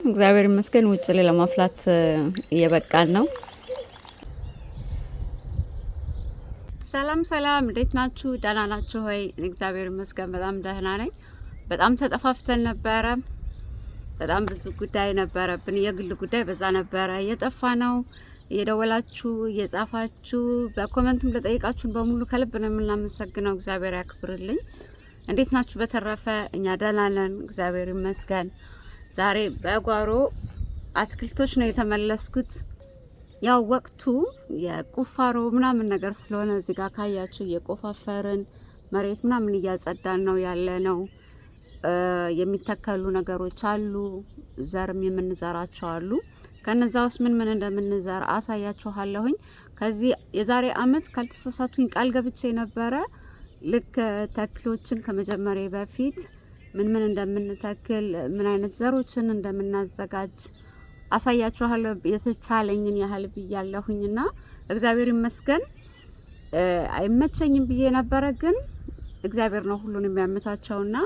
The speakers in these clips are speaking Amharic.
እግዚአብሔር ይመስገን ውጭ ላይ ለማፍላት እየበቃን ነው። ሰላም ሰላም፣ እንዴት ናችሁ? ደህና ናችሁ ሆይ? እግዚአብሔር ይመስገን በጣም ደህና ነኝ። በጣም ተጠፋፍተን ነበረ። በጣም ብዙ ጉዳይ ነበረብን፣ የግል ጉዳይ በዛ ነበረ። እየጠፋ ነው። እየደወላችሁ እየጻፋችሁ በኮሜንትም ለጠይቃችሁን በሙሉ ከልብ ነው የምናመሰግነው። እግዚአብሔር ያክብርልኝ። እንዴት ናችሁ? በተረፈ እኛ ደህና ነን፣ እግዚአብሔር ይመስገን። ዛሬ በጓሮ አትክልቶች ነው የተመለስኩት። ያው ወቅቱ የቁፋሮ ምናምን ነገር ስለሆነ እዚህ ጋር ካያችሁ እየቆፋፈርን መሬት ምናምን እያጸዳን ነው ያለ ነው። የሚተከሉ ነገሮች አሉ፣ ዘርም የምንዘራቸው አሉ። ከነዛ ውስጥ ምን ምን እንደምንዘራ አሳያችኋለሁኝ። ከዚህ የዛሬ አመት ካልተሳሳቱኝ ቃል ገብቼ ነበረ ልክ ተክሎችን ከመጀመሪያ በፊት ምን ምን እንደምንተክል ምን አይነት ዘሮችን እንደምናዘጋጅ አሳያችኋለሁ። የተቻለኝን ያህል ብያለሁኝና እግዚአብሔር ይመስገን። አይመቸኝም ብዬ ነበረ፣ ግን እግዚአብሔር ነው ሁሉን የሚያመቻቸውና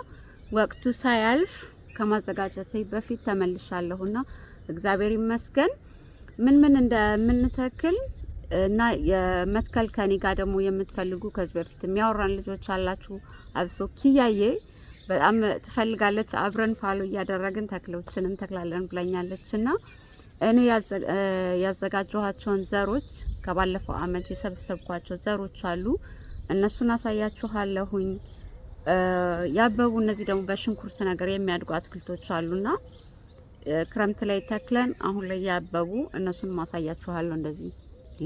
ወቅቱ ሳያልፍ ከማዘጋጀቴ በፊት ተመልሻለሁና እግዚአብሔር ይመስገን። ምን ምን እንደምንተክል እና የመትከል ከኔ ጋር ደግሞ የምትፈልጉ ከዚህ በፊት የሚያወራን ልጆች አላችሁ። አብሶ ኪያዬ በጣም ትፈልጋለች። አብረን ፋሎ እያደረግን ተክሎችን እንተክላለን ብለኛለችና እኔ ያዘጋጀኋቸውን ዘሮች ከባለፈው አመት የሰበሰብኳቸው ዘሮች አሉ። እነሱን አሳያችኋለሁኝ። ያበቡ እነዚህ ደግሞ በሽንኩርት ነገር የሚያድጉ አትክልቶች አሉና ክረምት ላይ ተክለን አሁን ላይ ያበቡ እነሱን ማሳያችኋለሁ። እንደዚህ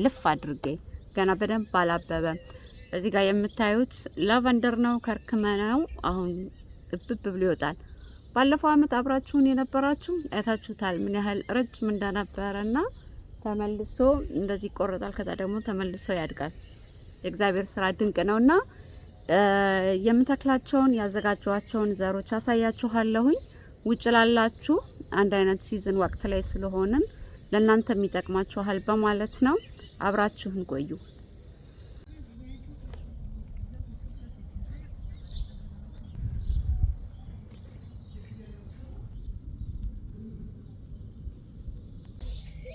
ልፍ አድርጌ ገና በደንብ አላበበም። እዚህ ጋር የምታዩት ላቫንደር ነው፣ ከርክመናው አሁን እብብ ብሎ ይወጣል። ባለፈው አመት አብራችሁን የነበራችሁ አይታችሁታል ምን ያህል ረጅም እንደነበረና ተመልሶ እንደዚህ ይቆረጣል፣ ከዛ ደግሞ ተመልሶ ያድጋል። የእግዚአብሔር ስራ ድንቅ ነውና የምተክላቸውን ያዘጋጇቸውን ዘሮች አሳያችኋለሁኝ። ውጭ ላላችሁ አንድ አይነት ሲዝን ወቅት ላይ ስለሆነን ለእናንተ የሚጠቅማችኋል በማለት ነው። አብራችሁን ቆዩ።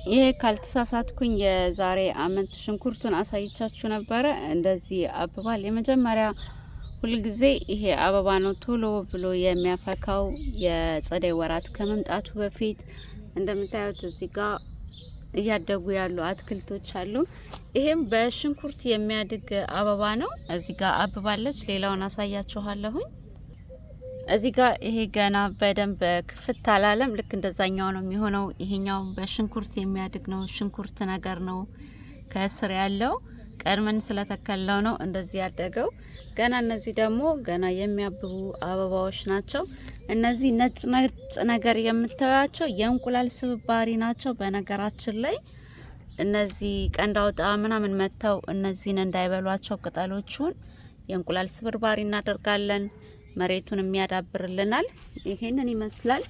ይሄ ካልተሳሳትኩኝ የዛሬ አመት ሽንኩርቱን አሳይቻችሁ ነበረ። እንደዚህ አብባል። የመጀመሪያ ሁልጊዜ ይሄ አበባ ነው ቶሎ ብሎ የሚያፈካው የጸደይ ወራት ከመምጣቱ በፊት። እንደምታዩት እዚህ ጋር እያደጉ ያሉ አትክልቶች አሉ። ይሄም በሽንኩርት የሚያድግ አበባ ነው። እዚህ ጋር አብባለች። ሌላውን አሳያችኋለሁኝ። እዚህ ጋር ይሄ ገና በደንብ ክፍት አላለም። ልክ እንደዛኛው ነው የሚሆነው። ይሄኛው በሽንኩርት የሚያድግ ነው። ሽንኩርት ነገር ነው ከስር ያለው። ቀድመን ስለተከለው ነው እንደዚህ ያደገው። ገና እነዚህ ደግሞ ገና የሚያብቡ አበባዎች ናቸው። እነዚህ ነጭ ነጭ ነገር የምታዩቸው የእንቁላል ስብባሪ ናቸው። በነገራችን ላይ እነዚህ ቀንድ አውጣ ምናምን መተው እነዚህን እንዳይበሏቸው ቅጠሎቹን የእንቁላል ስብርባሪ እናደርጋለን። መሬቱን የሚያዳብርልናል። ይሄንን ይመስላል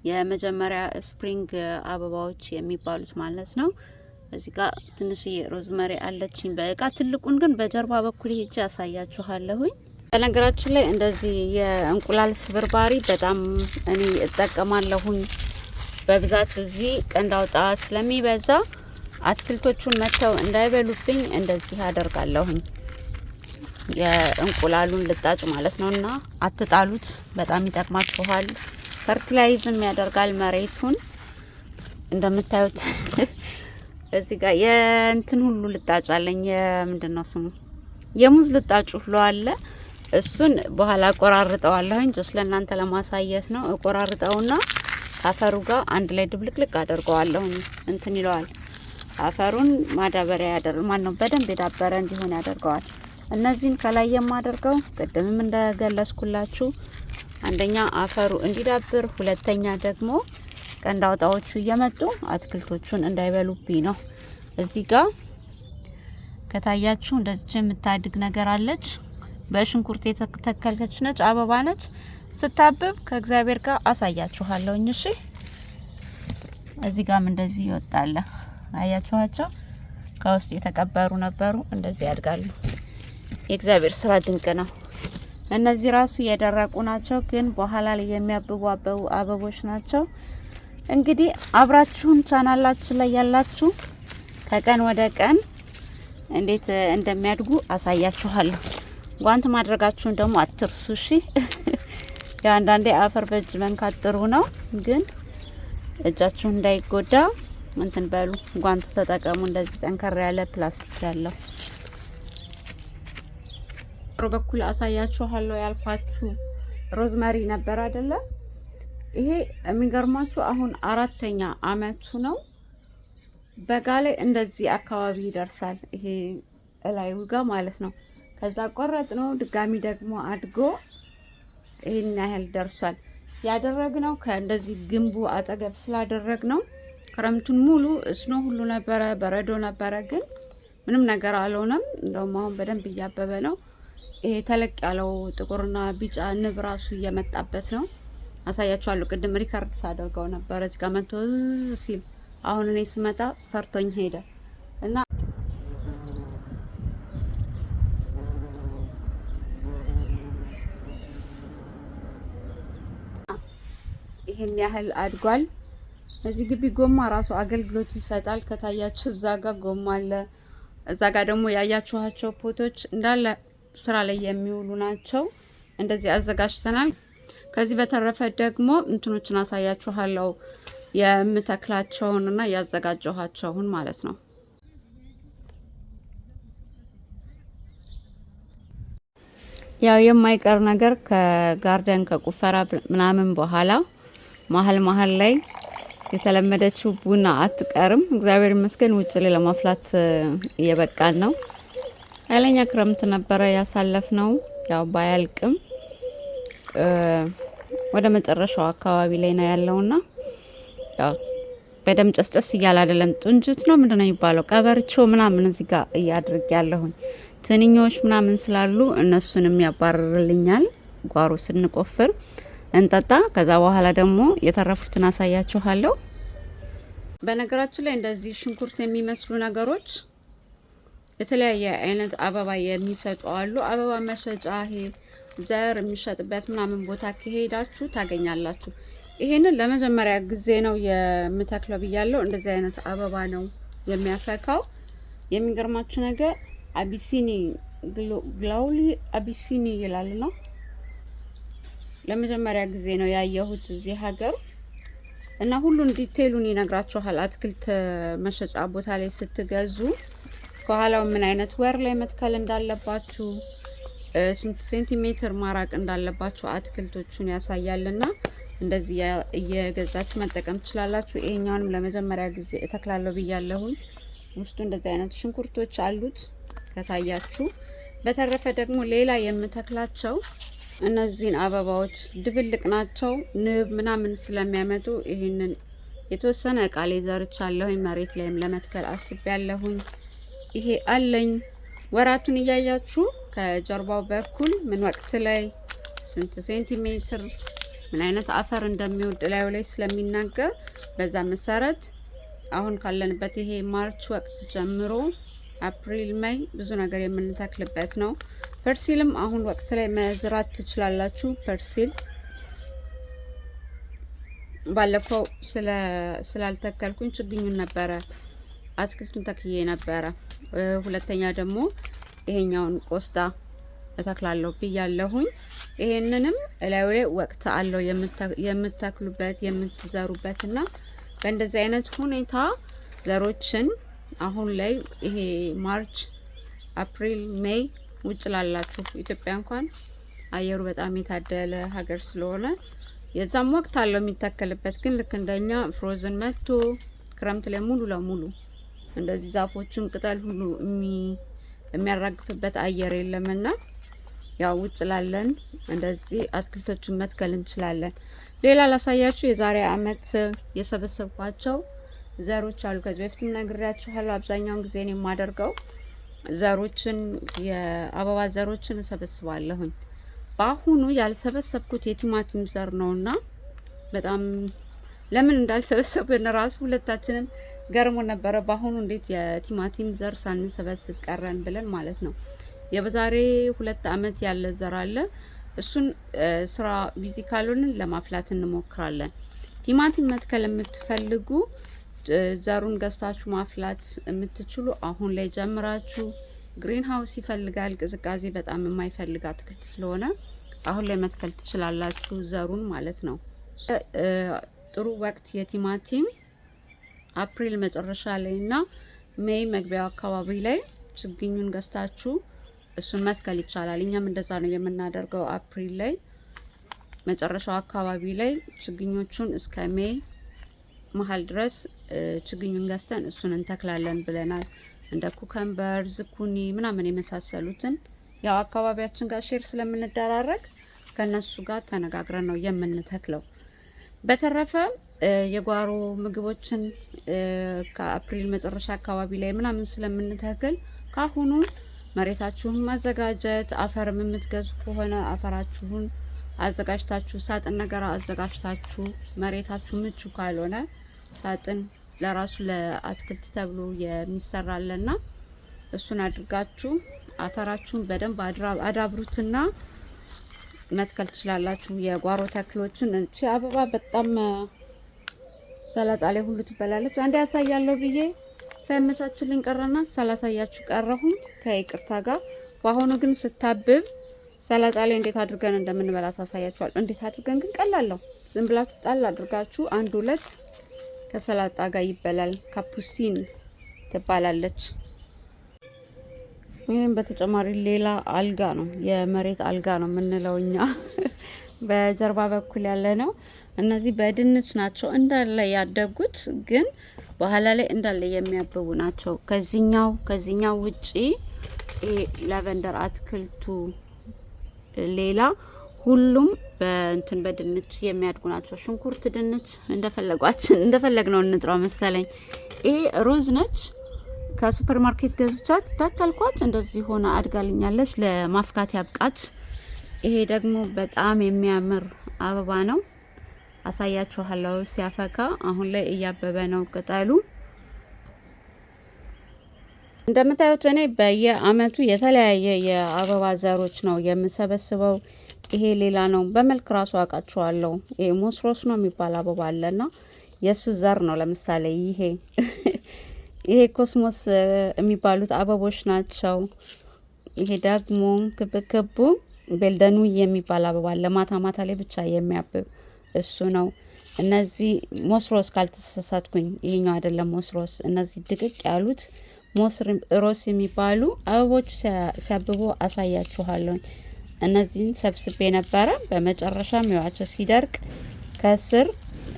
የመጀመሪያ ስፕሪንግ አበባዎች የሚባሉት ማለት ነው። እዚህ ጋር ትንሽዬ ሮዝመሪ አለችኝ በእቃ። ትልቁን ግን በጀርባ በኩል ሄጄ ያሳያችኋለሁኝ። በነገራችን ላይ እንደዚህ የእንቁላል ስብርባሪ በጣም እኔ እጠቀማለሁኝ በብዛት። እዚህ ቀንድ አውጣ ስለሚበዛ አትክልቶቹን መተው እንዳይበሉብኝ እንደዚህ አደርጋለሁኝ። የእንቁላሉን ልጣጭ ማለት ነውና አትጣሉት፣ በጣም ይጠቅማችኋል። ፈርቲላይዝም ያደርጋል መሬቱን። እንደምታዩት እዚህ ጋር የእንትን ሁሉ ልጣጭ አለኝ። የምንድነው ስሙ? የሙዝ ልጣጭ ሁሉ አለ። እሱን በኋላ አቆራርጠዋለሁኝ። ጀስ ለእናንተ ለማሳየት ነው። እቆራርጠውና አፈሩ ጋር አንድ ላይ ድብልቅልቅ አደርገዋለሁኝ። እንትን ይለዋል። አፈሩን ማዳበሪያ ማነው በደንብ የዳበረ እንዲሆን ያደርገዋል። እነዚህን ከላይ የማደርገው ቅድምም እንደገለጽኩላችሁ አንደኛ አፈሩ እንዲዳብር፣ ሁለተኛ ደግሞ ቀንድ አውጣዎቹ እየመጡ አትክልቶቹን እንዳይበሉብኝ ነው። እዚህ ጋር ከታያችሁ እንደዚህ የምታድግ ነገር አለች። በሽንኩርት የተተከለች ነች፣ አበባ ነች። ስታብብ ከእግዚአብሔር ጋር አሳያችኋለሁኝ። እሺ፣ እዚህ ጋርም እንደዚህ ይወጣል። አያችኋቸው? ከውስጥ የተቀበሩ ነበሩ፣ እንደዚህ ያድጋሉ። የእግዚአብሔር ስራ ድንቅ ነው። እነዚህ ራሱ የደረቁ ናቸው፣ ግን በኋላ ላይ የሚያብቡ አበቦች ናቸው። እንግዲህ አብራችሁን ቻናላችን ላይ ያላችሁ ከቀን ወደ ቀን እንዴት እንደሚያድጉ አሳያችኋለሁ። ጓንት ማድረጋችሁን ደግሞ አትርሱ እሺ። ያው አንዳንዴ አፈር በእጅ መንካት ጥሩ ነው፣ ግን እጃችሁ እንዳይጎዳ እንትን በሉ፣ ጓንት ተጠቀሙ። እንደዚህ ጠንከር ያለ ፕላስቲክ ያለው በኩል አሳያችኋለሁ። ያልፋችሁ ሮዝመሪ ነበር አይደለ? ይሄ የሚገርማችሁ አሁን 4ኛ አመቱ ነው። በጋ ላይ እንደዚህ አካባቢ ይደርሳል። ይሄ እላዩ ጋር ማለት ነው። ከዛ ቆረጥ ነው ድጋሚ ደግሞ አድጎ ይሄን ያህል ደርሷል። ያደረግነው ከእንደዚህ ግንቡ አጠገብ ስላደረግነው ክረምቱን ሙሉ እስኖ ሁሉ ነበረ፣ በረዶ ነበረ፣ ግን ምንም ነገር አልሆነም። እንደውም አሁን በደንብ እያበበ ነው። ይሄ ተለቅ ያለው ጥቁርና ቢጫ ንብ ራሱ እየመጣበት ነው። አሳያችኋለሁ። ቅድም ሪከርድ ሳደርገው ነበር እዚህ ጋር መጥቶ ሲል፣ አሁን እኔ ስመጣ ፈርቶኝ ሄደ እና ይሄን ያህል አድጓል። እዚህ ግቢ ጎማ ራሱ አገልግሎት ይሰጣል። ከታያችሁ እዛ ጋር ጎማ አለ። እዛ ጋር ደግሞ ያያችኋቸው ፖቶች እንዳለ ስራ ላይ የሚውሉ ናቸው። እንደዚህ አዘጋጅተናል። ከዚህ በተረፈ ደግሞ እንትኖችን አሳያችኋለሁ፣ የምተክላቸውንና ያዘጋጀኋቸውን ማለት ነው። ያው የማይቀር ነገር ከጋርደን ከቁፈራ ምናምን በኋላ መሀል ላይ የተለመደችው ቡና አትቀርም። እግዚአብሔር ይመስገን ውጭ ላይ ለማፍላት እየበቃን ነው። ኃይለኛ ክረምት ነበረ ያሳለፍነው፣ ያው ባያልቅም ወደ መጨረሻው አካባቢ ላይ ነው ያለውና ያው በደም ጨስጨስ እያለ አይደለም፣ ጡንጅት ነው ምንድነው የሚባለው፣ ቀበርቾ ምናምን እዚህ ጋር እያድርግ ያለሁኝ ትንኞች ምናምን ስላሉ እነሱንም ያባርርልኛል። ጓሮ ስንቆፍር እንጠጣ። ከዛ በኋላ ደግሞ የተረፉትን አሳያችኋለሁ። በነገራችን ላይ እንደዚህ ሽንኩርት የሚመስሉ ነገሮች የተለያየ አይነት አበባ የሚሰጡ አሉ። አበባ መሸጫ ይሄ ዘር የሚሸጥበት ምናምን ቦታ ከሄዳችሁ ታገኛላችሁ። ይሄንን ለመጀመሪያ ጊዜ ነው የምተክለው ብያለሁ። እንደዚህ አይነት አበባ ነው የሚያፈካው። የሚገርማችሁ ነገር አቢሲኒ ግላውሊ አቢሲኒ ይላል ነው። ለመጀመሪያ ጊዜ ነው ያየሁት እዚህ ሀገር እና ሁሉን ዲቴይሉን ይነግራችኋል። አትክልት መሸጫ ቦታ ላይ ስትገዙ ከኋላው ምን አይነት ወር ላይ መትከል እንዳለባችሁ፣ ስንት ሴንቲሜትር ማራቅ እንዳለባችሁ አትክልቶቹን ያሳያልና እንደዚህ እየገዛችሁ መጠቀም ትችላላችሁ። ይሄኛውንም ለመጀመሪያ ጊዜ እተክላለሁ ብያለሁኝ። ውስጡ እንደዚህ አይነት ሽንኩርቶች አሉት ከታያችሁ። በተረፈ ደግሞ ሌላ የምተክላቸው እነዚህን አበባዎች ድብልቅ ናቸው፣ ንብ ምናምን ስለሚያመጡ ይሄንን የተወሰነ እቃ ላይ ዘርቻለሁኝ። መሬት ላይም ለመትከል አስቤያለሁኝ። ይሄ አለኝ። ወራቱን እያያችሁ ከጀርባው በኩል ምን ወቅት ላይ ስንት ሴንቲሜትር ምን አይነት አፈር እንደሚወድ ላዩ ላይ ስለሚናገር በዛ መሰረት አሁን ካለንበት ይሄ ማርች ወቅት ጀምሮ አፕሪል፣ ሜይ ብዙ ነገር የምንተክልበት ነው። ፐርሲልም አሁን ወቅት ላይ መዝራት ትችላላችሁ። ፐርሲል ባለፈው ስላልተከልኩኝ ችግኙን ነበረ አትክልቱን ተክዬ ነበረ። ሁለተኛ ደግሞ ይሄኛውን ቆስጣ እተክላለሁ ብያለሁኝ። ይሄንንም እላዩ ላይ ወቅት አለው የምትተክሉበት የምትዘሩበትና በእንደዚህ አይነት ሁኔታ ዘሮችን አሁን ላይ ይሄ ማርች፣ አፕሪል፣ ሜይ ውጭ ላላችሁ ኢትዮጵያ እንኳን አየሩ በጣም የታደለ ሀገር ስለሆነ የዛም ወቅት አለው የሚተከልበት። ግን ልክ እንደኛ ፍሮዝን መጥቶ ክረምት ላይ ሙሉ ለሙሉ እንደዚህ ዛፎችን ቅጠል ሁሉ የሚያራግፍበት አየር የለምና ያው ውጭ ላለን እንደዚህ አትክልቶችን መትከል እንችላለን። ሌላ ላሳያችሁ የዛሬ አመት የሰበሰብኳቸው ዘሮች አሉ። ከዚህ በፊትም ነግሬያችኋለሁ። አብዛኛውን ጊዜ ነው የማደርገው ዘሮችን የአበባ ዘሮችን እሰበስባለሁኝ። በአሁኑ ያልሰበሰብኩት የቲማቲም ዘር ነውና በጣም ለምን እንዳልሰበሰብን ራሱ ሁለታችንን ገርሞ ነበረ። በአሁኑ እንዴት የቲማቲም ዘር ሳንሰበስብ ቀረን ብለን ማለት ነው። የበዛሬ 2 አመት ያለ ዘር አለ። እሱን ስራ ቢዚ ካልሆንን ለማፍላት እንሞክራለን። ቲማቲም መትከል የምትፈልጉ ዘሩን ገዝታችሁ ማፍላት የምትችሉ አሁን ላይ ጀምራችሁ፣ ግሪን ሃውስ ይፈልጋል ቅዝቃዜ በጣም የማይፈልግ አትክልት ስለሆነ አሁን ላይ መትከል ትችላላችሁ ዘሩን ማለት ነው። ጥሩ ወቅት የቲማቲም አፕሪል መጨረሻ ላይ እና ሜይ መግቢያው አካባቢ ላይ ችግኙን ገዝታችሁ እሱን መትከል ይቻላል። እኛም እንደዛ ነው የምናደርገው። አፕሪል ላይ መጨረሻው አካባቢ ላይ ችግኞቹን እስከ ሜይ መሀል ድረስ ችግኙን ገዝተን እሱን እንተክላለን ብለናል። እንደ ኩከምበር፣ ዝኩኒ ምናምን የመሳሰሉትን ያው አካባቢያችን ጋር ሼር ስለምንደራረግ ከነሱ ጋር ተነጋግረን ነው የምንተክለው። በተረፈ የጓሮ ምግቦችን ከአፕሪል መጨረሻ አካባቢ ላይ ምናምን ስለምንተክል ካሁኑ መሬታችሁን ማዘጋጀት፣ አፈርም የምትገዙ ከሆነ አፈራችሁን አዘጋጅታችሁ ሳጥን ነገር አዘጋጅታችሁ፣ መሬታችሁ ምቹ ካልሆነ ሳጥን ለራሱ ለአትክልት ተብሎ የሚሰራልና እሱን አድርጋችሁ አፈራችሁን በደንብ አዳብሩትና መትከል ትችላላችሁ የጓሮ ተክሎችን። እቺ አበባ በጣም ሰላጣ ላይ ሁሉ ትበላለች። አንዴ ያሳያለሁ ብዬ ሳይመቻችልኝ ቀረና ሳላሳያችሁ ቀረሁኝ ከይቅርታ ጋር። በአሁኑ ግን ስታብብ ሰላጣ ላይ እንዴት አድርገን እንደምንበላ ታሳያችኋል። እንዴት አድርገን ግን ቀላለው፣ ዝም ብላችሁ ጣል አድርጋችሁ አንድ ሁለት ከሰላጣ ጋር ይበላል። ካፑሲን ትባላለች። ይህም በተጨማሪ ሌላ አልጋ ነው፣ የመሬት አልጋ ነው የምንለው እኛ። በጀርባ በኩል ያለ ነው። እነዚህ በድንች ናቸው እንዳለ ያደጉት፣ ግን በኋላ ላይ እንዳለ የሚያብቡ ናቸው። ከዚህኛው ውጪ ላቨንደር አትክልቱ ሌላ ሁሉም በድንች የሚያድጉ ናቸው። ሽንኩርት፣ ድንች እንደፈለግነው እንጥራው መሰለኝ። ይሄ ሮዝ ነች። ከሱፐር ማርኬት ገዝቻት ታታልኳት እንደዚህ ሆነ አድጋልኛለች። ለማፍካት ያብቃት። ይሄ ደግሞ በጣም የሚያምር አበባ ነው። አሳያችኋለሁ ሲያፈካ። አሁን ላይ እያበበ ነው ቅጠሉ። እንደምታዩት እኔ በየአመቱ የተለያየ የአበባ ዘሮች ነው የምሰበስበው። ይሄ ሌላ ነው። በመልክ ራሱ አውቃቸዋለሁ። ይሄ ሞስሮስ ነው የሚባል አበባ አለና የሱ ዘር ነው። ለምሳሌ ይሄ ኮስሞስ የሚባሉት አበቦች ናቸው። ይሄ ደግሞ ክብክቡ ቤልደኑ የሚባል አበባ አለ። ማታ ማታ ላይ ብቻ የሚያብብ እሱ ነው። እነዚህ ሞስሮስ ካልተሳሳትኩኝ፣ ይሄኛው አይደለም ሞስሮስ። እነዚህ ድቅቅ ያሉት ሞስሮስ የሚባሉ አበቦቹ ሲያብቡ አሳያችኋለሁ። እነዚህን ሰብስቤ ነበረ። በመጨረሻም ይዋቸው ሲደርቅ ከስር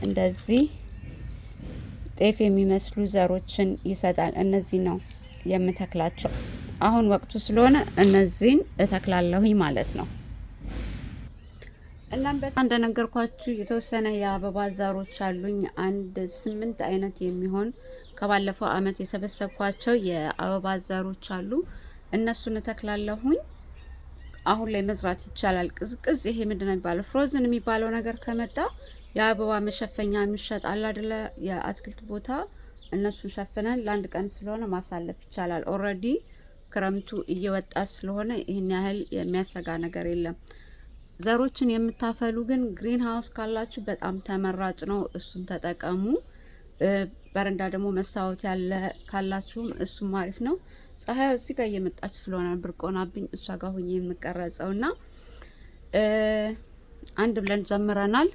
እንደዚህ ጤፍ የሚመስሉ ዘሮችን ይሰጣል። እነዚህ ነው የምተክላቸው። አሁን ወቅቱ ስለሆነ እነዚህን እተክላለሁኝ ማለት ነው። እናም በጣም እንደነገርኳችሁ የተወሰነ የአበባ ዘሮች አሉኝ። 8 አይነት የሚሆን ከባለፈው አመት የሰበሰብኳቸው የአበባ ዘሮች አሉ። እነሱን እተክላለሁኝ። አሁን ላይ መዝራት ይቻላል። ቅዝቅዝ ይሄ ምንድነው የሚባለው ፍሮዝን የሚባለው ነገር ከመጣ የአበባ መሸፈኛ የሚሸጣል አይደለ? የአትክልት ቦታ እነሱን ሸፍነን ለአንድ ቀን ስለሆነ ማሳለፍ ይቻላል። ኦልሬዲ ክረምቱ እየወጣ ስለሆነ ይህን ያህል የሚያሰጋ ነገር የለም። ዘሮችን የምታፈሉ ግን ግሪን ሃውስ ካላችሁ በጣም ተመራጭ ነው። እሱን ተጠቀሙ። በረንዳ ደግሞ መስታወት ያለ ካላችሁም እሱም አሪፍ ነው። ፀሐይ እዚህ ጋር እየመጣች ስለሆነ ብርቆናብኝ እሷ ጋር ሆኜ የምቀረጸውና አንድ ብለን ጀምረናል።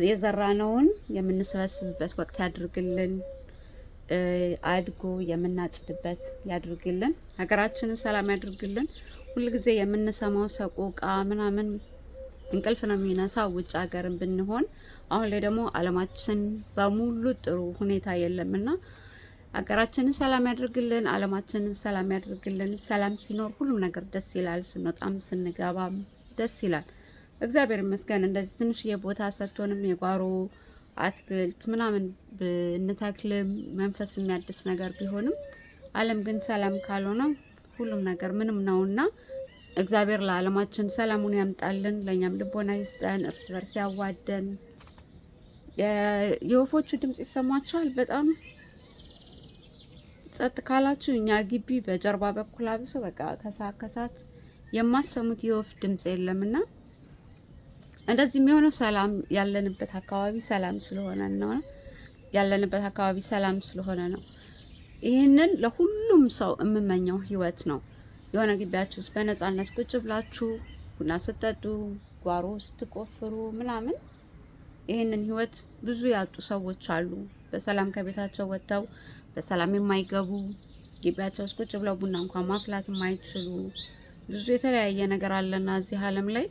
የዘራነውን የምንሰበስብበት ወቅት ያድርግልን። አድጎ የምናጭድበት ያድርግልን። ሀገራችንን ሰላም ያድርግልን። ሁልጊዜ የምንሰማው ሰቆቃ ምናምን እንቅልፍ ነው የሚነሳው ውጭ ሀገርን ብንሆን። አሁን ላይ ደግሞ አለማችን በሙሉ ጥሩ ሁኔታ የለምና ሀገራችንን ሰላም ያድርግልን። አለማችንን ሰላም ያድርግልን። ሰላም ሲኖር ሁሉም ነገር ደስ ይላል። ስንወጣም ስንገባም ደስ ይላል። እግዚአብሔር ይመስገን። እንደዚህ ትንሽ የቦታ ሰጥቶንም የጓሮ አትክልት ምናምን ብንተክልም መንፈስ የሚያድስ ነገር ቢሆንም ዓለም ግን ሰላም ካልሆነ ሁሉም ነገር ምንም ነውና እግዚአብሔር ለዓለማችን ሰላሙን ያምጣልን፣ ለኛም ልቦና ይስጠን፣ እርስ በርስ ያዋደን። የወፎቹ ድምጽ ይሰማችኋል? በጣም ጸጥ ካላችሁ እኛ ግቢ በጀርባ በኩል አብሶ በቃ ከሰዓት የማሰሙት የወፍ ድምጽ የለምና እንደዚህ የሚሆነው ሰላም ያለንበት አካባቢ ሰላም ስለሆነ ነው። ያለንበት አካባቢ ሰላም ስለሆነ ነው። ይህንን ለሁሉም ሰው የምመኘው ህይወት ነው። የሆነ ግቢያችሁ ውስጥ በነፃነት ቁጭ ብላችሁ ቡና ስትጠጡ፣ ጓሮ ስትቆፍሩ ምናምን ይህንን ህይወት ብዙ ያጡ ሰዎች አሉ። በሰላም ከቤታቸው ወጥተው በሰላም የማይገቡ ግቢያቸው ውስጥ ቁጭ ብለው ቡና እንኳን ማፍላት የማይችሉ ብዙ የተለያየ ነገር አለና እዚህ ዓለም ላይ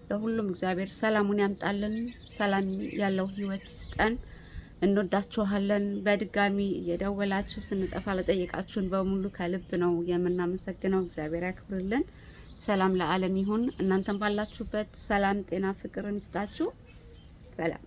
ለሁሉም እግዚአብሔር ሰላሙን ያምጣልን። ሰላም ያለው ህይወት ይስጠን። እንወዳችኋለን። በድጋሚ እየደወላችሁ ስንጠፋ ለጠየቃችሁን በሙሉ ከልብ ነው የምናመሰግነው። እግዚአብሔር ያክብርልን። ሰላም ለዓለም ይሁን። እናንተም ባላችሁበት ሰላም፣ ጤና፣ ፍቅርን ይስጣችሁ። ሰላም